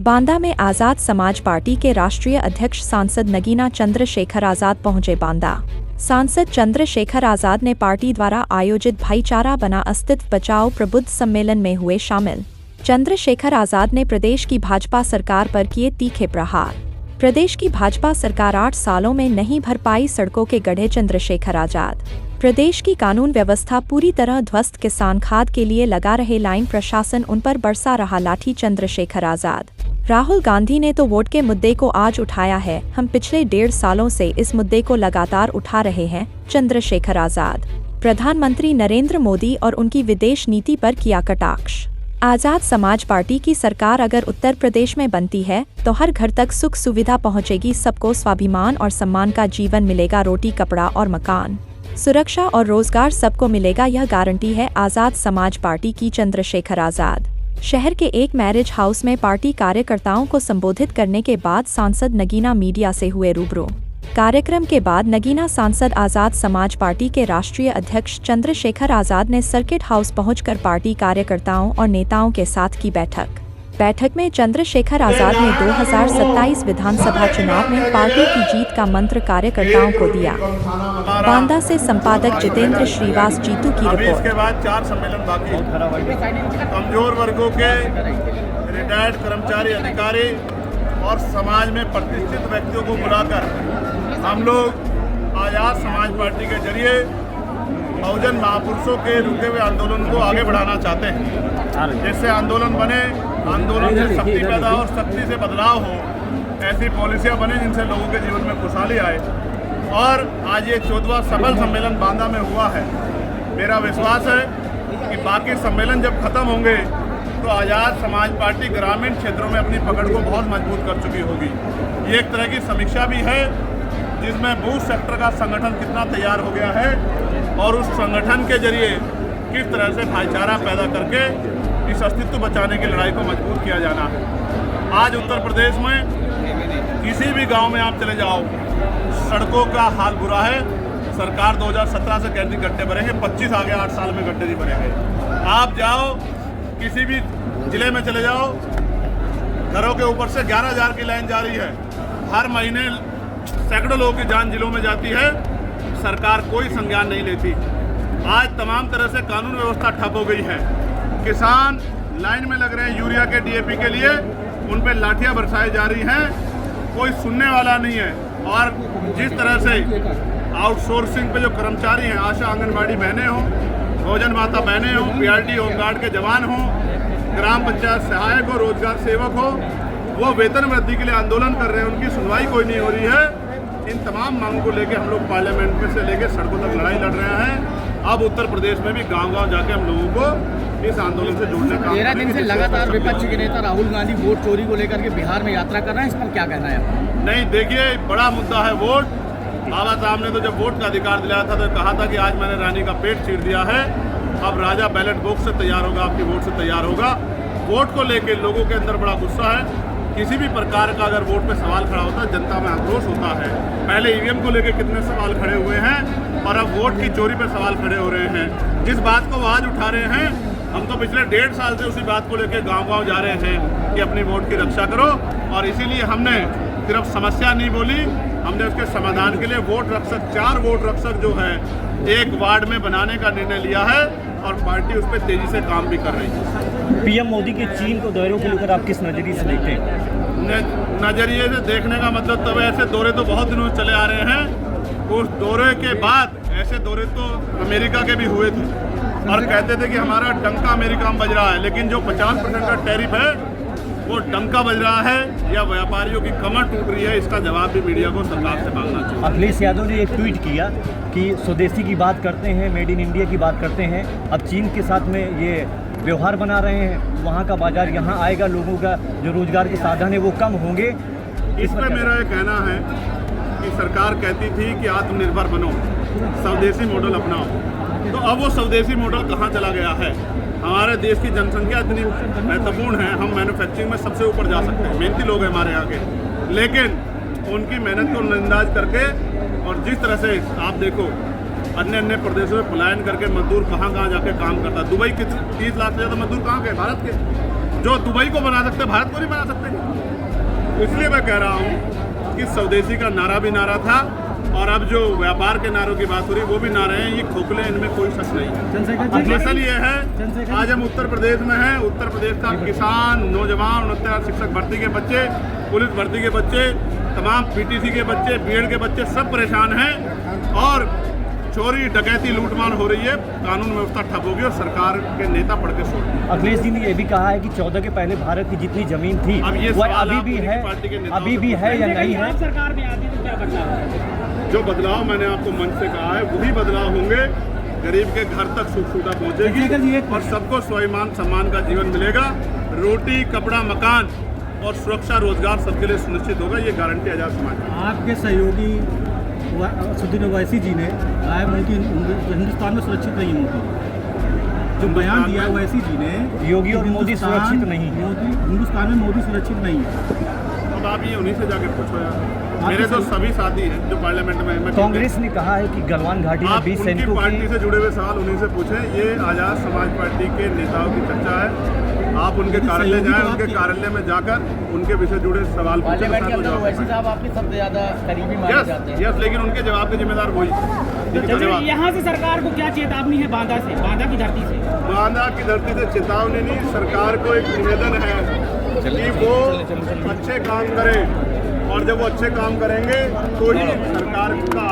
बांदा में आज़ाद समाज पार्टी के राष्ट्रीय अध्यक्ष सांसद नगीना चंद्रशेखर आज़ाद पहुंचे। बांदा सांसद चंद्रशेखर आज़ाद ने पार्टी द्वारा आयोजित भाईचारा बना अस्तित्व बचाओ प्रबुद्ध सम्मेलन में हुए शामिल। चंद्रशेखर आज़ाद ने प्रदेश की भाजपा सरकार पर किए तीखे प्रहार। प्रदेश की भाजपा सरकार 8 सालों में नहीं भर पाई सड़कों के गड्ढे। चंद्रशेखर आज़ाद प्रदेश की कानून व्यवस्था पूरी तरह ध्वस्त। किसान खाद के लिए लगा रहे लाइन, प्रशासन उन पर बरसा रहा लाठी। चंद्रशेखर आज़ाद राहुल गांधी ने तो वोट के मुद्दे को आज उठाया है। हम पिछले 1.5 सालों से इस मुद्दे को लगातार उठा रहे हैं। चंद्रशेखर आज़ाद प्रधानमंत्री नरेंद्र मोदी और उनकी विदेश नीति पर किया कटाक्ष। आज़ाद समाज पार्टी की सरकार अगर उत्तर प्रदेश में बनती है तो हर घर तक सुख सुविधा पहुंचेगी, सबको स्वाभिमान और सम्मान का जीवन मिलेगा, रोटी कपड़ा और मकान, सुरक्षा और रोजगार सबको मिलेगा, यह गारंटी है आज़ाद समाज पार्टी की। चंद्रशेखर आज़ाद शहर के एक मैरिज हाउस में पार्टी कार्यकर्ताओं को संबोधित करने के बाद सांसद नगीना मीडिया से हुए रूबरू। कार्यक्रम के बाद नगीना सांसद आज़ाद समाज पार्टी के राष्ट्रीय अध्यक्ष चंद्रशेखर आज़ाद ने सर्किट हाउस पहुंचकर पार्टी कार्यकर्ताओं और नेताओं के साथ की बैठक में चंद्रशेखर आज़ाद ने 2027 विधानसभा चुनाव में पार्टी की जीत का मंत्र कार्यकर्ताओं को दिया। बांदा से संपादक जितेंद्र श्रीवास जीतू की रिपोर्ट। इसके बाद 4 सम्मेलन बाकी। कमजोर वर्गों के रिटायर्ड कर्मचारी, अधिकारी और समाज में प्रतिष्ठित व्यक्तियों को बुलाकर हम लोग आज़ाद समाज पार्टी के जरिए बहुजन महापुरुषों के रुके हुए आंदोलन को आगे बढ़ाना चाहते हैं। जिससे आंदोलन बने, आंदोलन से शक्ति पैदा हो, शक्ति से बदलाव हो, ऐसी पॉलिसियां बने जिनसे लोगों के जीवन में खुशहाली आए। और आज ये 14वां सफल सम्मेलन बांदा में हुआ है। मेरा विश्वास है कि बाकी सम्मेलन जब खत्म होंगे तो आज़ाद समाज पार्टी ग्रामीण क्षेत्रों में अपनी पकड़ को बहुत मजबूत कर चुकी होगी। ये एक तरह की समीक्षा भी है जिसमें बूथ सेक्टर का संगठन कितना तैयार हो गया है और उस संगठन के जरिए किस तरह से भाईचारा पैदा करके इस अस्तित्व बचाने की लड़ाई को मजबूत किया जाना है। आज उत्तर प्रदेश में किसी भी गांव में आप चले जाओ, सड़कों का हाल बुरा है। सरकार 2017 से कहती गड्ढे भरेंगे, 25 आ गया, 8 साल में गड्ढे नहीं भरेंगे। आप जाओ किसी भी जिले में चले जाओ, घरों के ऊपर से 11,000 की लाइन जारी है। हर महीने सैकड़ों लोगों की जान जिलों में जाती है, सरकार कोई संज्ञान नहीं लेती। आज तमाम तरह से कानून व्यवस्था ठप हो गई है। किसान लाइन में लग रहे हैं यूरिया के, DAP के लिए, उन पर लाठियां बरसाई जा रही हैं, कोई सुनने वाला नहीं है। और जिस तरह से आउटसोर्सिंग पे जो कर्मचारी हैं, आशा आंगनबाड़ी बहनें हों, भोजन माता बहनें हों, PRT होमगार्ड के जवान हों, ग्राम पंचायत सहायक हो, रोजगार सेवक हो, वो वेतन वृद्धि के लिए आंदोलन कर रहे हैं, उनकी सुनवाई कोई नहीं हो रही है। इन तमाम मांगों को लेकर हम लोग पार्लियामेंट में से लेकर सड़कों तक लड़ाई लड़ रहे हैं। अब उत्तर प्रदेश में भी गांव-गांव जाके हम लोगों को इस आंदोलन से जोड़ने का 13 दिन से लगातार विपक्ष के नेता राहुल गांधी वोट चोरी को लेकर के बिहार में यात्रा कर रहे हैं, इस पर क्या कहना है? नहीं, देखिए, बड़ा मुद्दा है वोट। बाबा साहब ने तो जब वोट का अधिकार दिलाया था तो कहा था कि आज मैंने रानी का पेट चीर दिया है, अब राजा बैलेट बॉक्स से तैयार होगा, आपकी वोट से तैयार होगा। वोट को लेके लोगों के अंदर बड़ा गुस्सा है। किसी भी प्रकार का अगर वोट पे सवाल खड़ा होता है, जनता में आक्रोश होता है। पहले EVM को लेके कितने सवाल खड़े हुए हैं और अब वोट की चोरी पे सवाल खड़े हो रहे हैं। जिस बात को वो आज उठा रहे हैं, हम तो पिछले 1.5 साल से उसी बात को लेके गाँव-गाँव जा रहे हैं कि अपनी वोट की रक्षा करो। और इसीलिए हमने सिर्फ समस्या नहीं बोली, हमने उसके समाधान के लिए वोट रक्षक, 4 वोट रक्षक जो है एक वार्ड में बनाने का निर्णय लिया है और पार्टी उस पर तेजी से काम भी कर रही है। PM मोदी के चीन को दौरे को लेकर आप किस नजरिए से देखते हैं? नजरिए से देखने का मतलब तब ऐसे दौरे तो बहुत दिनों से चले आ रहे हैं। उस दौरे के बाद ऐसे दौरे तो अमेरिका के भी हुए थे और कहते थे कि हमारा डंका अमेरिका में बज रहा है, लेकिन जो 50% का टैरिफ है वो डंका बज रहा है या व्यापारियों की कमर टूट रही है, इसका जवाब भी मीडिया को सरकार से मांगना चाहिए। अखिलेश यादव ने एक ट्वीट किया कि स्वदेशी की बात करते हैं, मेड इन इंडिया की बात करते हैं, अब चीन के साथ में ये व्यवहार बना रहे हैं, वहाँ का बाजार यहाँ आएगा, लोगों का जो रोजगार के साधन है वो कम होंगे। इस पर मेरा ये कहना है कि सरकार कहती थी कि आत्मनिर्भर बनो, स्वदेशी मॉडल अपनाओ, तो अब वो स्वदेशी मॉडल कहाँ चला गया है? हमारे देश की जनसंख्या इतनी महत्वपूर्ण है, हम मैन्युफैक्चरिंग में सबसे ऊपर जा सकते हैं, मेहनती लोग हैं हमारे यहाँ के, लेकिन उनकी मेहनत को नजरअंदाज करके और जिस तरह से आप देखो अन्य प्रदेशों में पलायन करके मजदूर कहाँ जाके काम करता है। दुबई के 30 लाख से ज़्यादा मजदूर कहाँ के? भारत के। जो दुबई को बना सकते भारत को नहीं बना सकते। इसलिए मैं कह रहा हूँ कि स्वदेशी का नारा भी नारा था, और अब जो व्यापार के नारों की बात हो रही है वो भी नारे हैं, ये खोखले, इनमें कोई शक नहीं है। असल ये है, आज हम उत्तर प्रदेश में हैं, उत्तर प्रदेश का किसान, नौजवान, उन्नत शिक्षक भर्ती के बच्चे, पुलिस भर्ती के बच्चे, तमाम पीटीसी के बच्चे, बीएड के बच्चे सब परेशान हैं, और चोरी डकैती लूटमार हो रही है, कानून व्यवस्था ठप होगी और सरकार के नेता पढ़ के सो। अखिलेश जी ने ये भी कहा है कि 14 के पहले भारत की जितनी जमीन थी अब ये वो सवाल अभी आप भी उनकी है, पार्टी के नेताओं अभी से भी है या नहीं है? सरकार में आती तो क्या बदलाव? जो बदलाव मैंने आपको मंच से कहा है वही बदलाव होंगे। गरीब के घर तक सुख सुविधा पहुंचेगी और सबको स्वाभिमान सम्मान का जीवन मिलेगा। रोटी, कपड़ा, मकान और सुरक्षा, रोजगार सबके लिए सुनिश्चित होगा, ये गारंटी आजाद समाज। आपके सहयोगी असदुद्दीन ओवैसी जी ने कहा है मोदी हिंदुस्तान में सुरक्षित नहीं है। मोदी जो बयान दिया है ओवैसी जी ने, योगी और मोदी सुरक्षित नहीं है, मोदी हिंदुस्तान में मोदी सुरक्षित नहीं है। अब आप ये उन्हीं से जाके पूछो यार, मेरे तो सभी साथी हैं जो पार्लियामेंट में हैं। कांग्रेस ने कहा है कि गलवान घाटी में 20 उनकी सैनिकों पार्टी की से जुड़े हुए सवाल उन्हीं से पूछें। ये आजाद समाज पार्टी के नेताओं की चर्चा है। आप उनके कार्यालय जाएं, उनके कार्यालय में जाकर उनके विषय जुड़े सवाल पूछें। ओवैसी साहब आपके सबसे ज्यादा करीबी माने जाते हैं। यस, लेकिन उनके जवाब के जिम्मेदार वही। यहाँ से सरकार को क्या चेतावनी है बांदा से, बांदा की धरती से? बांदा की धरती से चेतावनी नहीं, सरकार को एक निवेदन है कि वो अच्छे काम करें, और जब वो अच्छे काम करेंगे तो ही सरकार का